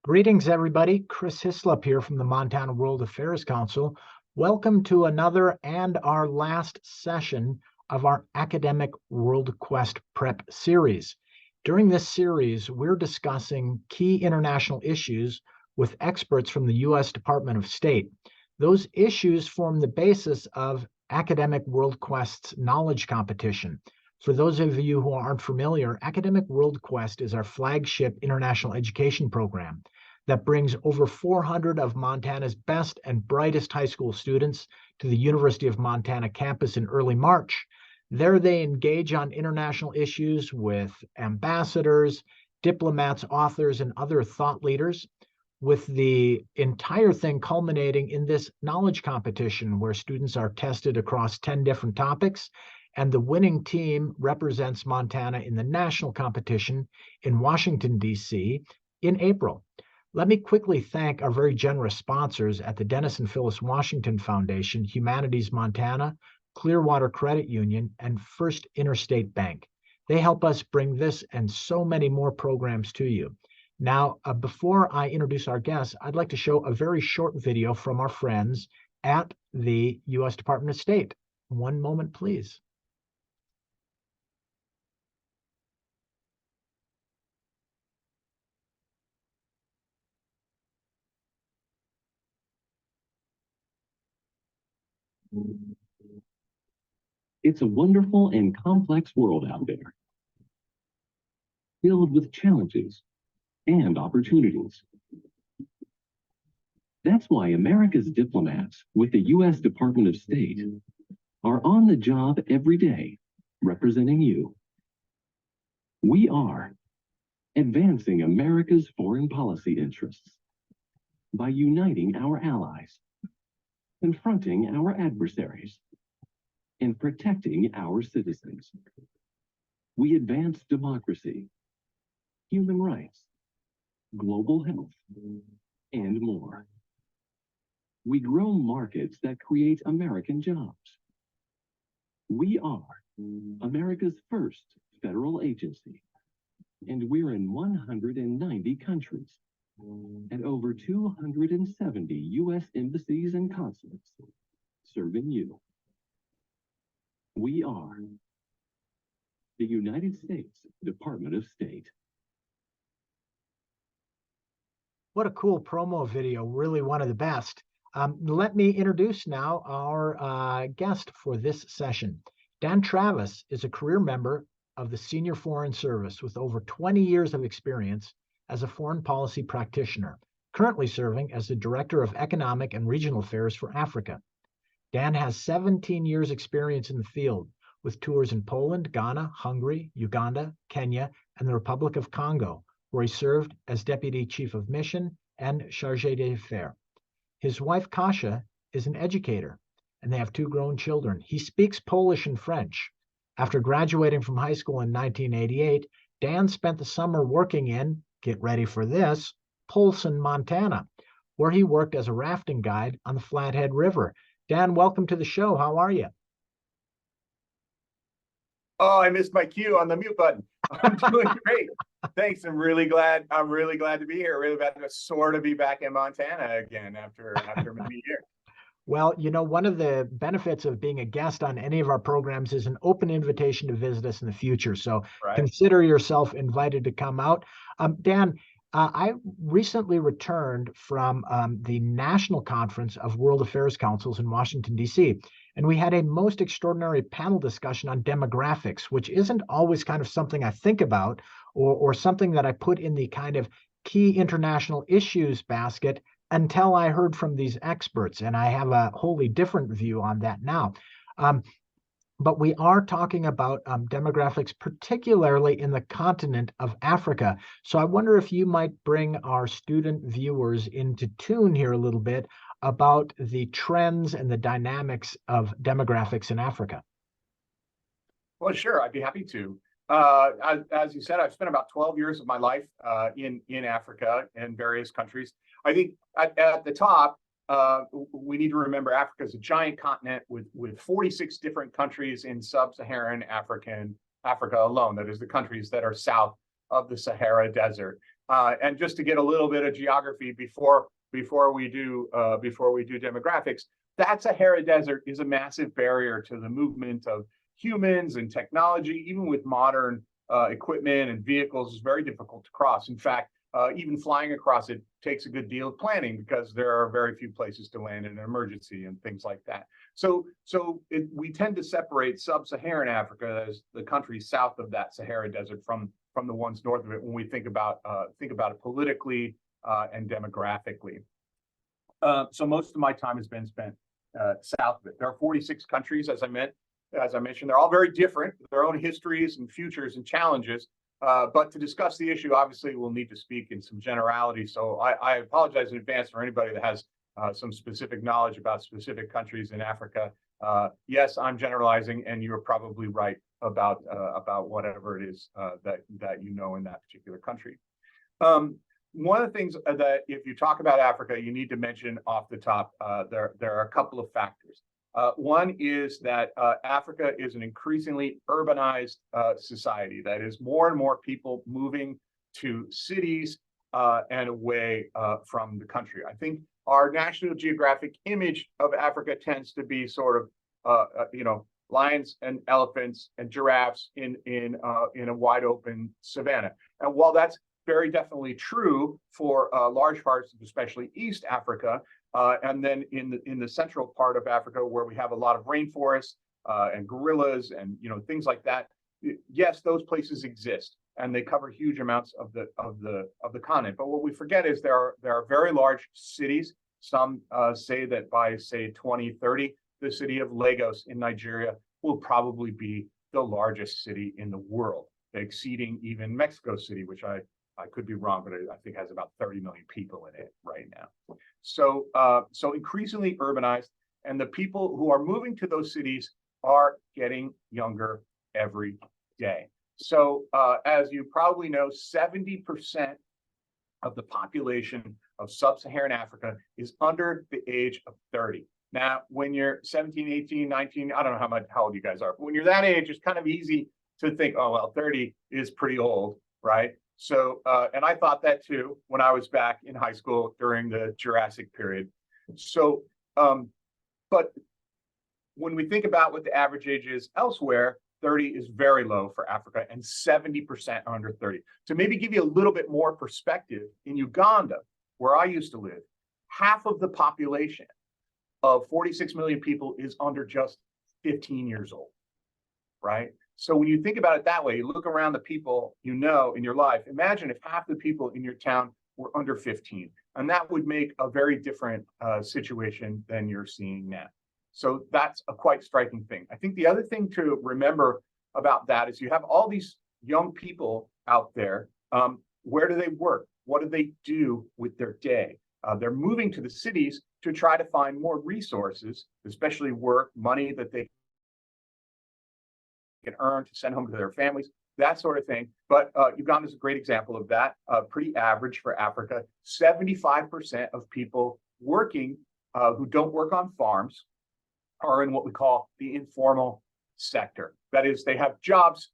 Greetings, everybody. Chris Hislop here from the Montana World Affairs Council. Welcome to another and our last session of our Academic World Quest Prep series. During this series, we're discussing key international issues with experts from the U.S. Department of State. Those issues form the basis of Academic World Quest's knowledge competition. For those of you who aren't familiar, Academic World Quest is our flagship international education program that brings over 400 of Montana's best and brightest high school students to the University of Montana campus in early March. There they engage on international issues with ambassadors, diplomats, authors, and other thought leaders, with the entire thing culminating in this knowledge competition where students are tested across 10 different topics, and the winning team represents Montana in the national competition in Washington, D.C. in April. Let me quickly thank our very generous sponsors at the Dennis and Phyllis Washington Foundation, Humanities Montana, Clearwater Credit Union, and First Interstate Bank. They help us bring this and so many more programs to you. Now, before I introduce our guests, I'd like to show a very short video from our friends at the U.S. Department of State. One moment, please. It's a wonderful and complex world out there, filled with challenges and opportunities. That's why America's diplomats with the U.S. Department of State are on the job every day, representing you. We are advancing America's foreign policy interests by uniting our allies, confronting our adversaries, and protecting our citizens. We advance democracy, human rights, global health, and more. We grow markets that create American jobs. We are America's first federal agency, and we're in 190 countries and over 270 U.S. embassies and consulates serving you. We are the United States Department of State. What a cool promo video, really one of the best. Let me introduce now our guest for this session. Dan Travis is a career member of the Senior Foreign Service with over 20 years of experience as a foreign policy practitioner, currently serving as the Director of Economic and Regional Affairs for Africa. Dan has 17 years experience in the field with tours in Poland, Ghana, Hungary, Uganda, Kenya, and the Republic of Congo, where he served as Deputy Chief of Mission and Chargé d'Affaires. His wife, Kasia, is an educator, and they have 2 grown children. He speaks Polish and French. After graduating from high school in 1988, Dan spent the summer working in, get ready for this, Polson, Montana, where he worked as a rafting guide on the Flathead River. Dan, welcome to the show. How are you? Oh, I missed my cue on the mute button. I'm doing great. Thanks. I'm really glad to be here. Really glad to sort of be back in Montana again after many years. Well, you know, one of the benefits of being a guest on any of our programs is an open invitation to visit us in the future. So Consider yourself invited to come out. Dan, I recently returned from the National Conference of World Affairs Councils in Washington, D.C., and we had a most extraordinary panel discussion on demographics, which isn't always kind of something I think about or something that I put in the kind of key international issues basket until I heard from these experts, and I have a wholly different view on that now. But we are talking about demographics, particularly in the continent of Africa. So I wonder if you might bring our student viewers into tune here a little bit about the trends and the dynamics of demographics in Africa. Well, sure, I'd be happy to. As you said, I've spent about 12 years of my life in Africa in various countries. I think at the top, we need to remember Africa is a giant continent with 46 different countries in sub-Saharan Africa alone. That is the countries that are south of the Sahara Desert. And just to get a little bit of geography before we do demographics, that Sahara Desert is a massive barrier to the movement of humans and technology. Even with modern equipment and vehicles, is very difficult to cross. In fact, even flying across it takes a good deal of planning because there are very few places to land in an emergency and things like that. So we tend to separate sub-Saharan Africa as the countries south of that Sahara Desert from the ones north of it when we think about it politically and demographically. So most of my time has been spent south of it. There are 46 countries, as I mentioned. They're all very different, their own histories and futures and challenges. But to discuss the issue, obviously, we'll need to speak in some generality. So I apologize in advance for anybody that has some specific knowledge about specific countries in Africa. Yes, I'm generalizing, and you're probably right about whatever it is that you know in that particular country. One of the things that if you talk about Africa, you need to mention off the top, there are a couple of factors. One is that Africa is an increasingly urbanized society. That is, more and more people moving to cities and away from the country. I think our National Geographic image of Africa tends to be sort of, lions and elephants and giraffes in a wide open savanna. And while that's very definitely true for large parts of especially East Africa, and then in the central part of Africa where we have a lot of rainforests and gorillas and things like that. Yes, those places exist and they cover huge amounts of the continent. But what we forget is there are very large cities. Some say that by 2030, the city of Lagos in Nigeria will probably be the largest city in the world, exceeding even Mexico City, which I could be wrong, but I think has about 30 million people in it right now. So increasingly urbanized, and the people who are moving to those cities are getting younger every day. So as you probably know, 70% of the population of sub-Saharan Africa is under the age of 30. Now, when you're 17, 18, 19, I don't know how old you guys are, but when you're that age, it's kind of easy to think, oh, well, 30 is pretty old, right? So, and I thought that too when I was back in high school during the Jurassic period. So, but when we think about what the average age is elsewhere, 30 is very low for Africa and 70% are under 30. To maybe give you a little bit more perspective, in Uganda, where I used to live, half of the population of 46 million people is under just 15 years old, right? So when you think about it that way, you look around the people you know in your life, imagine if half the people in your town were under 15, and that would make a very different situation than you're seeing now. So that's a quite striking thing. I think the other thing to remember about that is you have all these young people out there. Where do they work? What do they do with their day? They're moving to the cities to try to find more resources, especially work, money that they can earn to send home to their families, that sort of thing. But Uganda is a great example of that, pretty average for Africa. 75% of people working who don't work on farms are in what we call the informal sector. That is, they have jobs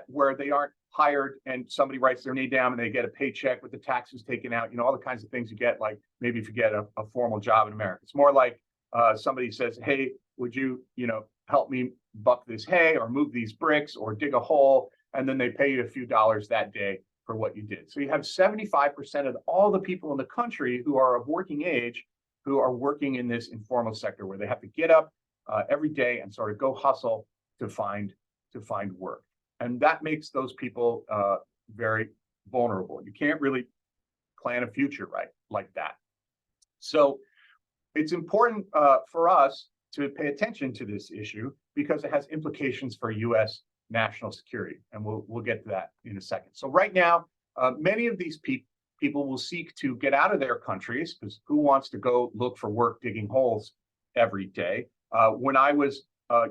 where they aren't hired and somebody writes their name down and they get a paycheck with the taxes taken out, all the kinds of things you get, like maybe if you get a formal job in America. It's more like somebody says, hey, would you, help me buck this hay or move these bricks or dig a hole, and then they pay you a few dollars that day for what you did. So you have 75% of all the people in the country who are of working age who are working in this informal sector where they have to get up every day and sort of go hustle to find work. And that makes those people very vulnerable. You can't really plan a future right like that. So it's important for us to pay attention to this issue because it has implications for U.S. national security, and we'll get to that in a second. So right now, many of these people will seek to get out of their countries, because who wants to go look for work digging holes every day? When I was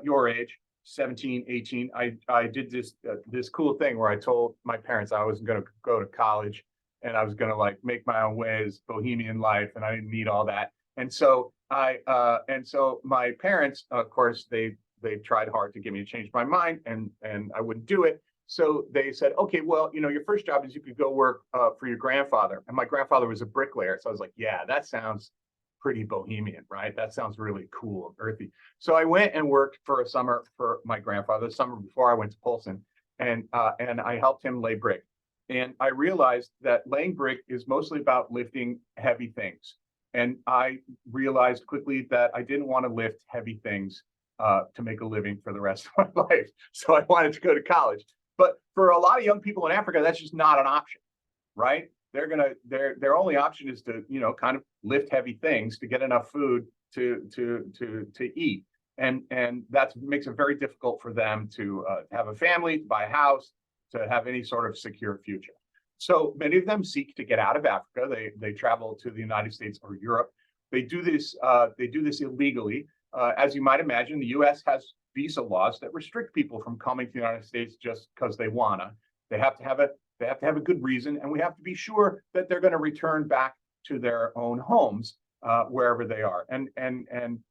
your age, 17, 18, I did this cool thing where I told my parents I wasn't going to go to college and I was going to make my own way as bohemian life, and I didn't need all that. And so my parents, of course, they tried hard to get me to change my mind, and I wouldn't do it. So they said, okay, well, your first job is you could go work for your grandfather. And my grandfather was a bricklayer. So I was like, yeah, that sounds pretty bohemian, right? That sounds really cool and earthy. So I went and worked for a summer for my grandfather, the summer before I went to Polson, and I helped him lay brick. And I realized that laying brick is mostly about lifting heavy things. And I realized quickly that I didn't want to lift heavy things to make a living for the rest of my life. So I wanted to go to college. But for a lot of young people in Africa, that's just not an option, right? Their only option is to kind of lift heavy things to get enough food to eat, and that makes it very difficult for them to have a family, to buy a house, to have any sort of secure future. So many of them seek to get out of Africa. They travel to the United States or Europe. They do this illegally. As you might imagine, the U.S. has visa laws that restrict people from coming to the United States just because they wanna. They have to have a good reason, and we have to be sure that they're going to return back to their own homes wherever they are. And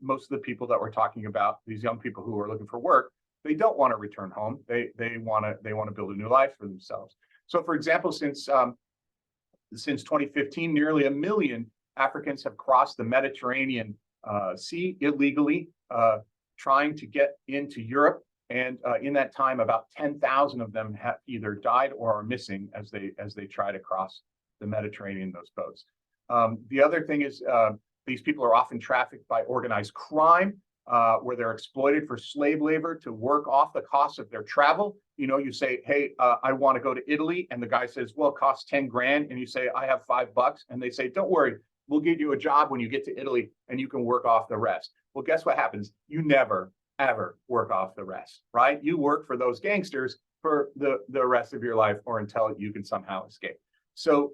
most of the people that we're talking about, these young people who are looking for work, they don't want to return home. They want to build a new life for themselves. So, for example, since 2015, nearly 1 million Africans have crossed the Mediterranean Sea illegally, trying to get into Europe. And in that time, about 10,000 of them have either died or are missing as they try to cross the Mediterranean in those boats. The other thing is these people are often trafficked by organized crime, where they're exploited for slave labor to work off the cost of their travel. You say, hey, I want to go to Italy. And the guy says, well, it costs 10 grand. And you say, I have $5. And they say, don't worry, we'll give you a job when you get to Italy and you can work off the rest. Well, guess what happens? You never, ever work off the rest, right? You work for those gangsters for the rest of your life or until you can somehow escape. So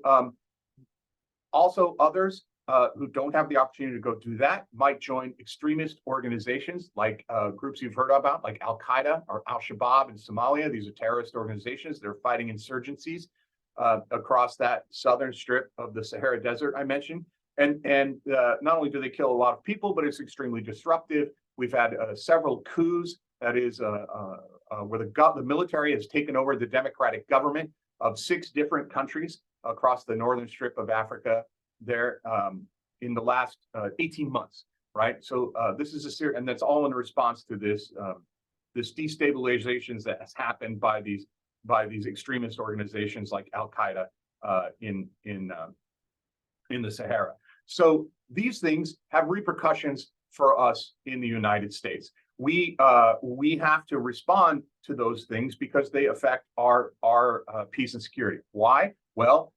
also others who don't have the opportunity to go do that might join extremist organizations like groups you've heard about, like Al-Qaeda or Al-Shabaab in Somalia. These are terrorist organizations. They're fighting insurgencies across that southern strip of the Sahara Desert I mentioned. And not only do they kill a lot of people, but it's extremely disruptive. We've had several coups, that is, where the military has taken over the democratic government of 6 different countries across the northern strip of Africa there in the last 18 months, right? So this is a serious, and that's all in response to this destabilizations that has happened by these extremist organizations like Al-Qaeda in the Sahara. So these things have repercussions for us in the United States. We have to respond to those things because they affect our peace and security. Why? Well,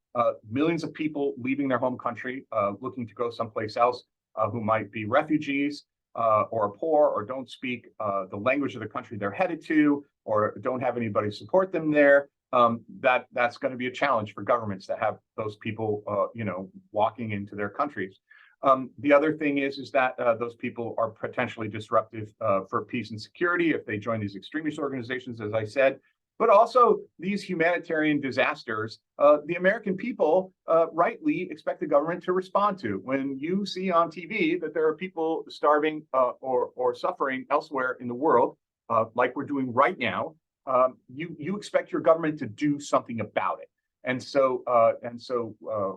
millions of people leaving their home country, looking to go someplace else, who might be refugees or poor or don't speak the language of the country they're headed to, or don't have anybody support them there. That's going to be a challenge for governments to have those people, walking into their countries. The other thing is that those people are potentially disruptive for peace and security if they join these extremist organizations, as I said. But also these humanitarian disasters, the American people rightly expect the government to respond to. When you see on TV that there are people starving or suffering elsewhere in the world, like we're doing right now, you expect your government to do something about it. And so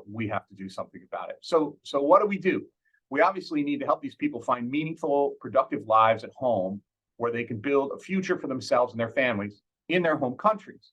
we have to do something about it. So what do? We obviously need to help these people find meaningful, productive lives at home where they can build a future for themselves and their families in their home countries.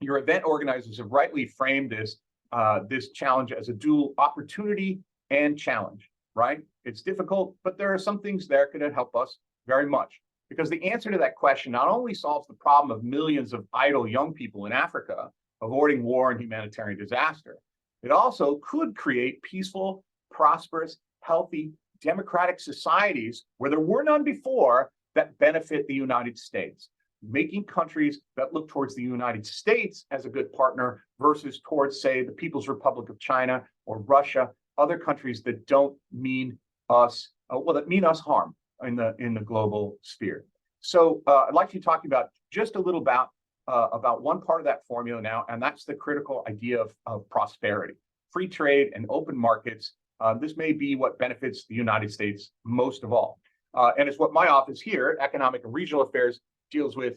Your event organizers have rightly framed this challenge as a dual opportunity and challenge, right? It's difficult, but there are some things there that could help us very much. Because the answer to that question not only solves the problem of millions of idle young people in Africa avoiding war and humanitarian disaster, it also could create peaceful, prosperous, healthy, democratic societies where there were none before that benefit the United States, making countries that look towards the United States as a good partner versus towards, say, the People's Republic of China or Russia, other countries that don't mean us, that mean us harm in the global sphere. So I'd like to talk about just a little about one part of that formula now, and that's the critical idea of prosperity. Free trade and open markets, this may be what benefits the United States most of all. And it's what my office here, Economic and Regional Affairs, deals with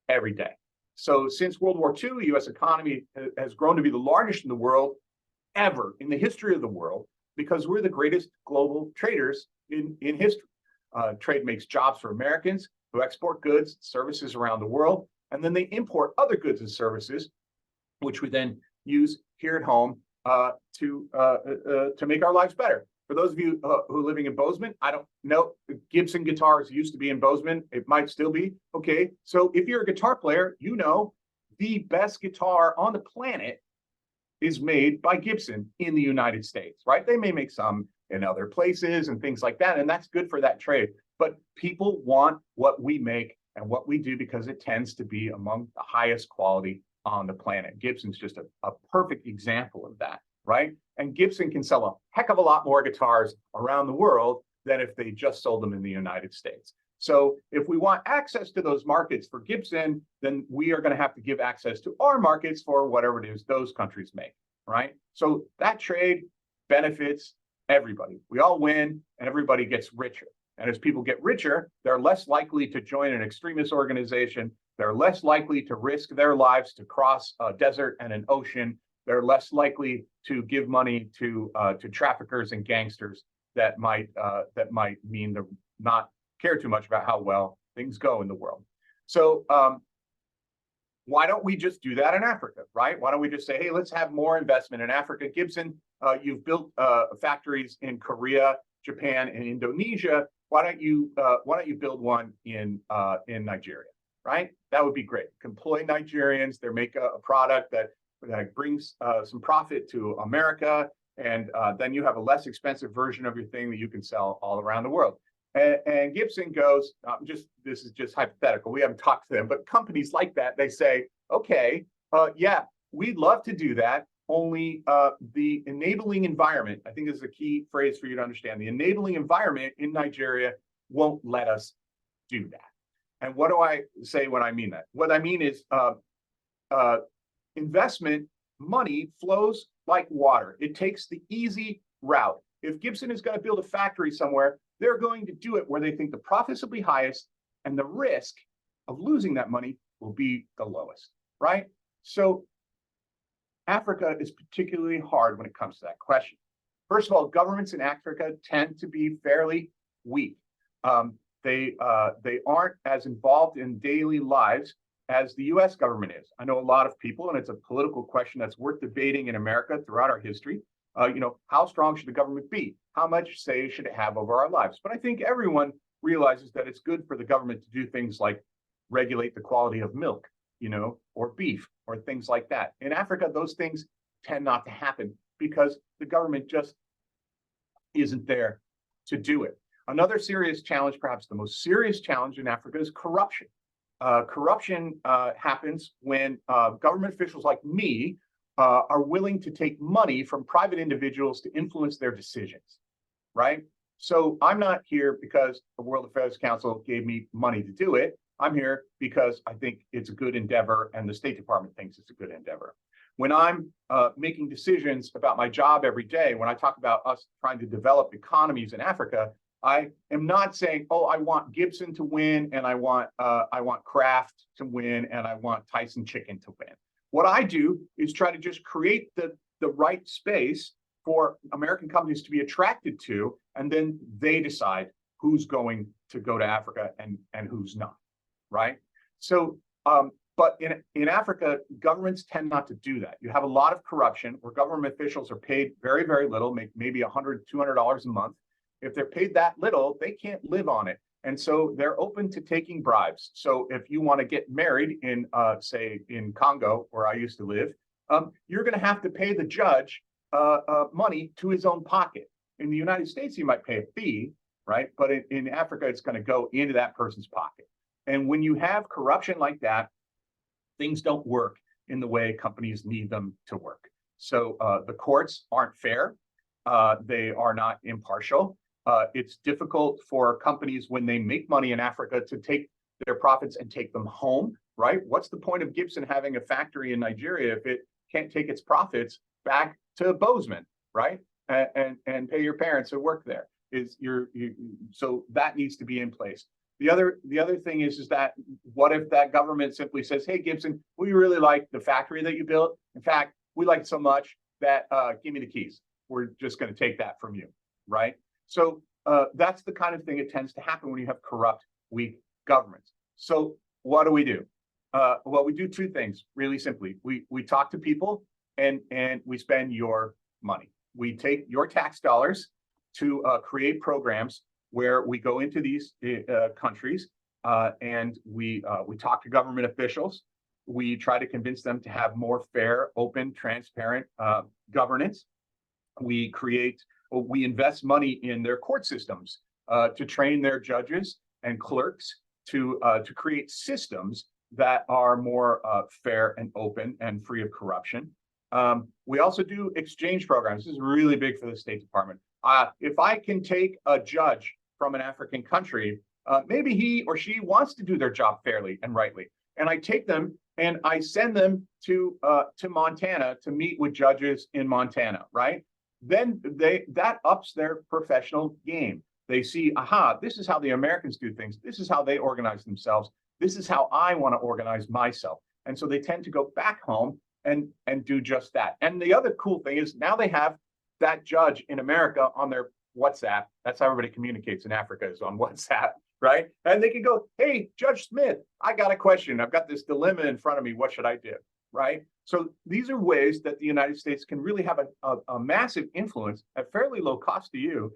every day. So since World War II, the U.S. economy has grown to be the largest in the world ever in the history of the world because we're the greatest global traders in history. Trade makes jobs for Americans who export goods, services around the world, and then they import other goods and services, which we then use here at home to make our lives better. For those of you who are living in Bozeman, I don't know, Gibson guitars used to be in Bozeman. It might still be. Okay, so if you're a guitar player, you know the best guitar on the planet is made by Gibson in the United States, right? They may make some in other places and things like that, and that's good for that trade. But people want what we make and what we do because it tends to be among the highest quality on the planet. Gibson's just a perfect example of that, right? And Gibson can sell a heck of a lot more guitars around the world than if they just sold them in the United States. So if we want access to those markets for Gibson, then we are going to have to give access to our markets for whatever it is those countries make, right? So that trade benefits everybody. We all win and everybody gets richer. And as people get richer, they're less likely to join an extremist organization. They're less likely to risk their lives to cross a desert and an ocean. They're less likely to give money to traffickers and gangsters that might mean to not care too much about how well things go in the world. So why don't we just do that in Africa, right? Why don't we just say, hey, let's have more investment in Africa? Gibson, you've built factories in Korea, Japan, and Indonesia. Why don't you build one in Nigeria, right? That would be great. Employ Nigerians. They make a product that brings some profit to America, and then you have a less expensive version of your thing that you can sell all around the world. And Gibson goes, this is just hypothetical. We haven't talked to them, but companies like that, they say, okay, yeah, we'd love to do that. Only the enabling environment, I think this is a key phrase for you to understand. The enabling environment in Nigeria won't let us do that. And what do I say when I mean that? What I mean is investment money flows like water. It takes the easy route. If Gibson is going to build a factory somewhere, they're going to do it where they think the profits will be highest and the risk of losing that money will be the lowest, right? So Africa is particularly hard when it comes to that question. First of all, governments in Africa tend to be fairly weak. They aren't as involved in daily lives as the US government is. I know a lot of people, and it's a political question that's worth debating in America throughout our history. How strong should the government be? How much say should it have over our lives? But I think everyone realizes that it's good for the government to do things like regulate the quality of milk, or beef, or things like that. In Africa, those things tend not to happen because the government just isn't there to do it. Another serious challenge, perhaps the most serious challenge in Africa, is corruption. Corruption happens when government officials like me are willing to take money from private individuals to influence their decisions, right? So I'm not here because the World Affairs Council gave me money to do it. I'm here because I think it's a good endeavor and the State Department thinks it's a good endeavor. When I'm making decisions about my job every day, when I talk about us trying to develop economies in Africa, I am not saying, oh, I want Gibson to win and I want Kraft to win and I want Tyson Chicken to win. What I do is try to just create the right space for American companies to be attracted to, and then they decide who's going to go to Africa and who's not, right? So, but in Africa, governments tend not to do that. You have a lot of corruption where government officials are paid very, very little, make maybe $100, $200 a month. If they're paid that little, they can't live on it. And so they're open to taking bribes. So if you want to get married in, say, in Congo, where I used to live, you're going to have to pay the judge money to his own pocket. In the United States, you might pay a fee, right? But in Africa, it's going to go into that person's pocket. And when you have corruption like that, things don't work in the way companies need them to work. So the courts aren't fair. They are not impartial. It's difficult for companies when they make money in Africa to take their profits and take them home, right? What's the point of Gibson having a factory in Nigeria if it can't take its profits back to Bozeman, right? And pay your parents who work there? So that needs to be in place. The other thing is that what if that government simply says, hey, Gibson, we really like the factory that you built. In fact, we like it so much that give me the keys. We're just going to take that from you, right? So that's the kind of thing that tends to happen when you have corrupt, weak governments. So what do? Well, we do two things really simply. We talk to people and we spend your money. We take your tax dollars to create programs where we go into these countries and we talk to government officials. We try to convince them to have more fair, open, transparent governance. We invest money in their court systems to train their judges and clerks to create systems that are more fair and open and free of corruption. We also do exchange programs. This is really big for the State Department. If I can take a judge from an African country, maybe he or she wants to do their job fairly and rightly, and I take them and I send them to Montana to meet with judges in Montana, right? Then that ups their professional game. They see, aha, this is how the Americans do things. This is how they organize themselves. This is how I want to organize myself. And so they tend to go back home and do just that. And the other cool thing is now they have that judge in America on their WhatsApp. That's how everybody communicates in Africa, is on WhatsApp, right? And they can go, hey, Judge Smith, I got a question. I've got this dilemma in front of me. What should I do, right? So these are ways that the United States can really have a massive influence at fairly low cost to you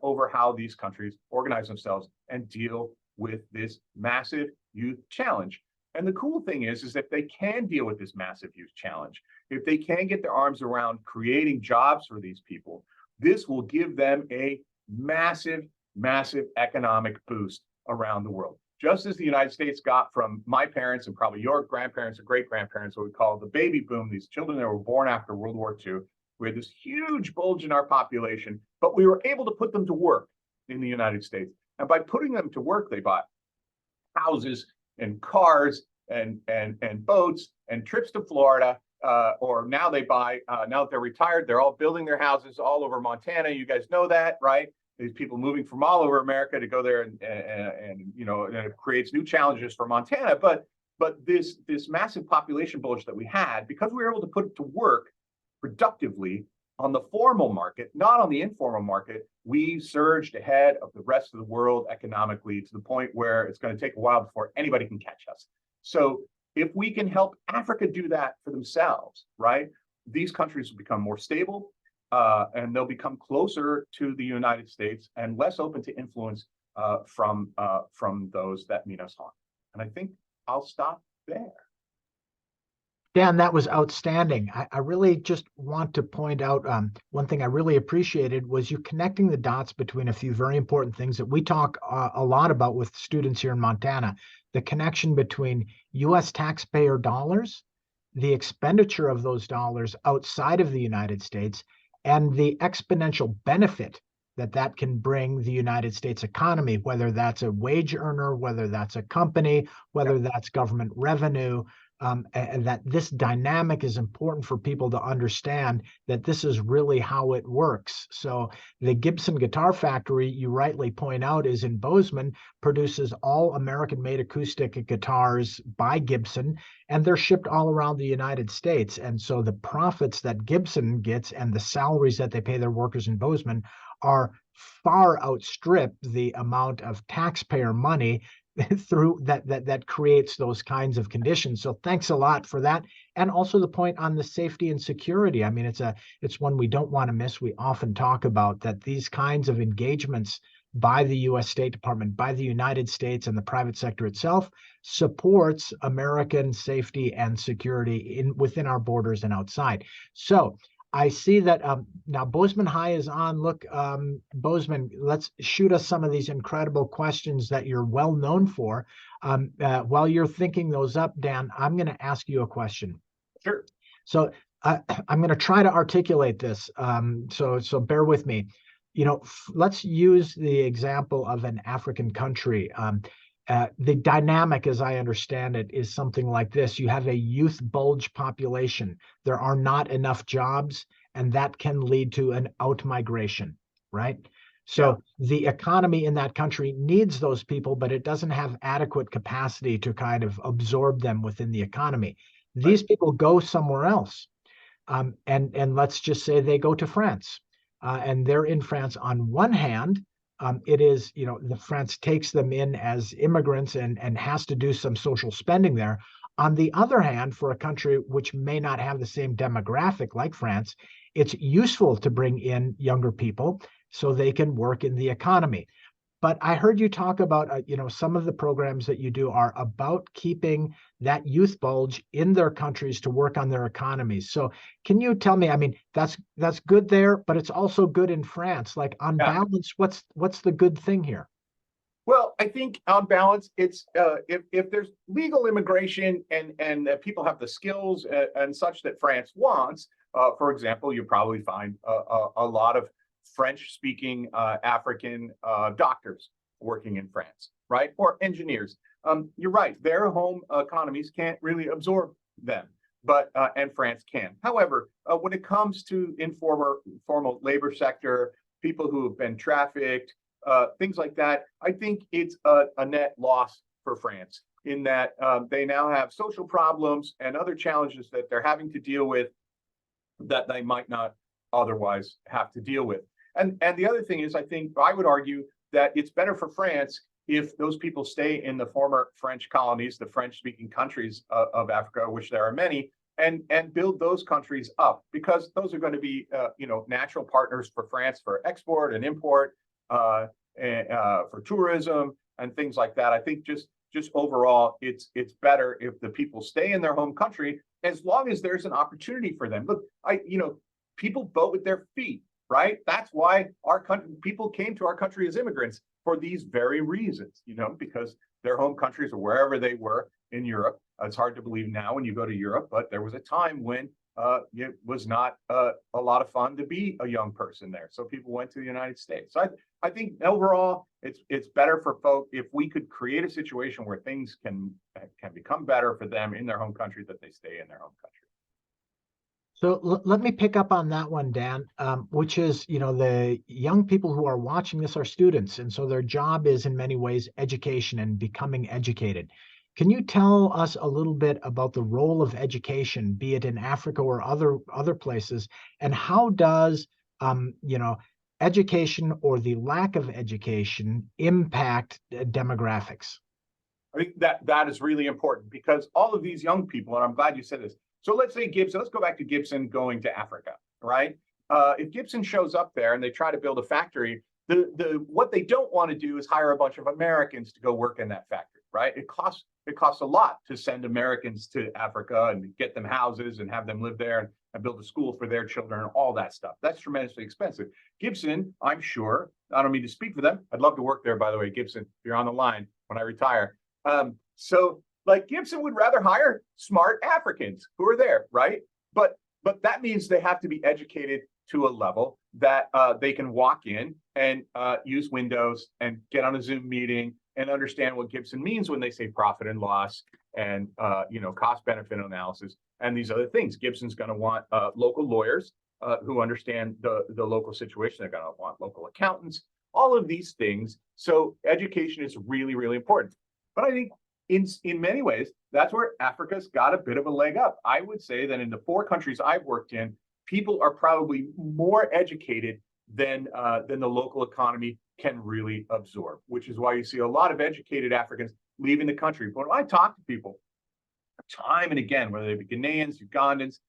over how these countries organize themselves and deal with this massive youth challenge. And the cool thing is if they can deal with this massive youth challenge, if they can get their arms around creating jobs for these people, this will give them a massive, massive economic boost around the world. Just as the United States got from my parents and probably your grandparents or great-grandparents, what we call the baby boom, these children that were born after World War II, we had this huge bulge in our population, but we were able to put them to work in the United States. And by putting them to work, they bought houses and cars and boats and trips to Florida. Or now they buy, now that they're retired, they're all building their houses all over Montana. You guys know that, right? These people moving from all over America to go there and you know, and it creates new challenges for Montana. But this massive population bulge that we had, because we were able to put it to work productively on the formal market, not on the informal market, we surged ahead of the rest of the world economically to the point where it's going to take a while before anybody can catch us. So if we can help Africa do that for themselves, right, these countries will become more stable and they'll become closer to the United States and less open to influence from those that mean us harm. And I think I'll stop there. Dan, that was outstanding. I really just want to point out one thing I really appreciated was you connecting the dots between a few very important things that we talk a lot about with students here in Montana. The connection between U.S. taxpayer dollars, the expenditure of those dollars outside of the United States, and the exponential benefit that can bring the United States economy, whether that's a wage earner, whether that's a company, whether that's government revenue. And that this dynamic is important for people to understand that this is really how it works. So the Gibson Guitar Factory, you rightly point out, is in Bozeman, produces all American-made acoustic guitars by Gibson, and they're shipped all around the United States. And so the profits that Gibson gets and the salaries that they pay their workers in Bozeman are far outstrip the amount of taxpayer money through that creates those kinds of conditions. So thanks a lot for that. And also the point on the safety and security. I mean, it's one we don't want to miss. We often talk about that these kinds of engagements by the U.S. State Department, by the United States and the private sector itself supports American safety and security within our borders and outside. So I see that now Bozeman High is on. Look, Bozeman, let's shoot us some of these incredible questions that you're well known for. While you're thinking those up, Dan, I'm going to ask you a question. Sure. So I'm going to try to articulate this. So bear with me. You know, let's use the example of an African country. The dynamic, as I understand it, is something like this. You have a youth bulge population. There are not enough jobs, and that can lead to an out-migration, right? So the economy in that country needs those people, but it doesn't have adequate capacity to kind of absorb them within the economy. These people go somewhere else. And let's just say they go to France, and they're in France. On one hand, it is, the France takes them in as immigrants and has to do some social spending there. On the other hand, for a country which may not have the same demographic like France, it's useful to bring in younger people so they can work in the economy. But I heard you talk about, some of the programs that you do are about keeping that youth bulge in their countries to work on their economies. So can you tell me, I mean, that's good there, but it's also good in France. Like on balance, what's the good thing here? Well, I think on balance, it's if there's legal immigration and people have the skills and such that France wants, for example, you probably find a lot of French-speaking African doctors working in France, right? Or engineers. You're right. Their home economies can't really absorb them, but and France can. However, when it comes to informal labor sector, people who have been trafficked, things like that, I think it's a net loss for France in that they now have social problems and other challenges that they're having to deal with that they might not otherwise have to deal with. And the other thing is, I think I would argue that it's better for France if those people stay in the former French colonies, the French-speaking countries of Africa, which there are many, and build those countries up, because those are going to be natural partners for France for export and import, for tourism and things like that. I think just overall, it's better if the people stay in their home country as long as there's an opportunity for them. Look, people vote with their feet. Right? That's why our country, people came to our country as immigrants for these very reasons, because their home countries or wherever they were in Europe. It's hard to believe now when you go to Europe, but there was a time when it was not a lot of fun to be a young person there. So people went to the United States. So I think overall, it's better for folk if we could create a situation where things can become better for them in their home country, that they stay in their home country. So let me pick up on that one, Dan, which is, the young people who are watching this are students. And so their job is in many ways education and becoming educated. Can you tell us a little bit about the role of education, be it in Africa or other places, and how does, education or the lack of education impact demographics? I think that is really important, because all of these young people, and I'm glad you said this. So let's say Gibson, let's go back to Gibson going to Africa, right? If Gibson shows up there and they try to build a factory, what they don't want to do is hire a bunch of Americans to go work in that factory, right? It costs a lot to send Americans to Africa and get them houses and have them live there and build a school for their children and all that stuff. That's tremendously expensive. Gibson, I'm sure, I don't mean to speak for them. I'd love to work there, by the way, Gibson, if you're on the line when I retire. Like Gibson would rather hire smart Africans who are there, right? But that means they have to be educated to a level that they can walk in and use Windows and get on a Zoom meeting and understand what Gibson means when they say profit and loss and cost benefit analysis and these other things. Gibson's going to want local lawyers who understand the local situation. They're going to want local accountants, all of these things. So education is really, really important. But I think in many ways, that's where Africa's got a bit of a leg up. I would say that in the 4 countries I've worked in, people are probably more educated than the local economy can really absorb, which is why you see a lot of educated Africans leaving the country. But when I talk to people time and again, whether they be Ghanaians, Ugandans,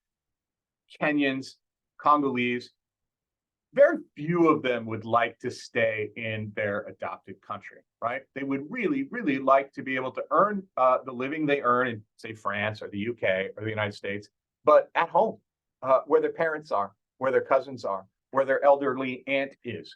Kenyans, Congolese, very few of them would like to stay in their adopted country, right? They would really, really like to be able to earn the living they earn in, say, France or the UK or the United States, but at home, where their parents are, where their cousins are, where their elderly aunt is.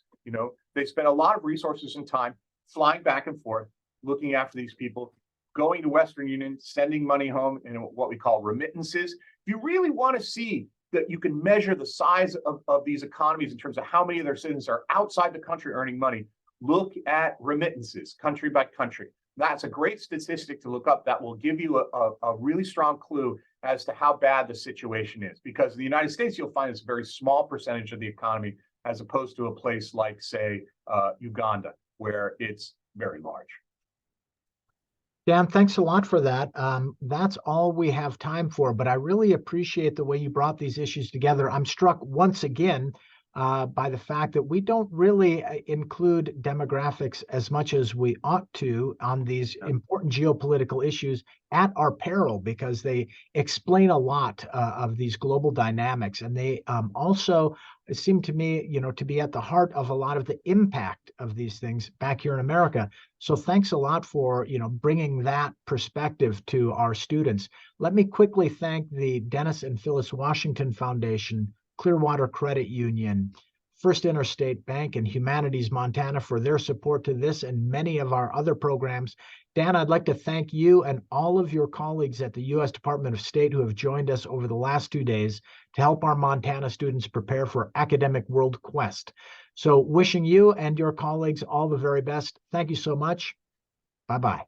They spend a lot of resources and time flying back and forth, looking after these people, going to Western Union, sending money home in what we call remittances. If you really want to see that you can measure the size of these economies in terms of how many of their citizens are outside the country earning money, look at remittances country by country. That's a great statistic to look up that will give you a really strong clue as to how bad the situation is. Because in the United States, you'll find it's a very small percentage of the economy as opposed to a place like, say, Uganda, where it's very large. Dan, thanks a lot for that. That's all we have time for, but I really appreciate the way you brought these issues together. I'm struck once again by the fact that we don't really include demographics as much as we ought to on these important geopolitical issues at our peril, because they explain a lot of these global dynamics, and they also seem to me, to be at the heart of a lot of the impact of these things back here in America. So thanks a lot for, bringing that perspective to our students. Let me quickly thank the Dennis and Phyllis Washington Foundation, Clearwater Credit Union, First Interstate Bank, and Humanities Montana for their support to this and many of our other programs. Dan, I'd like to thank you and all of your colleagues at the U.S. Department of State who have joined us over the last 2 days to help our Montana students prepare for Academic World Quest. So wishing you and your colleagues all the very best. Thank you so much. Bye-bye.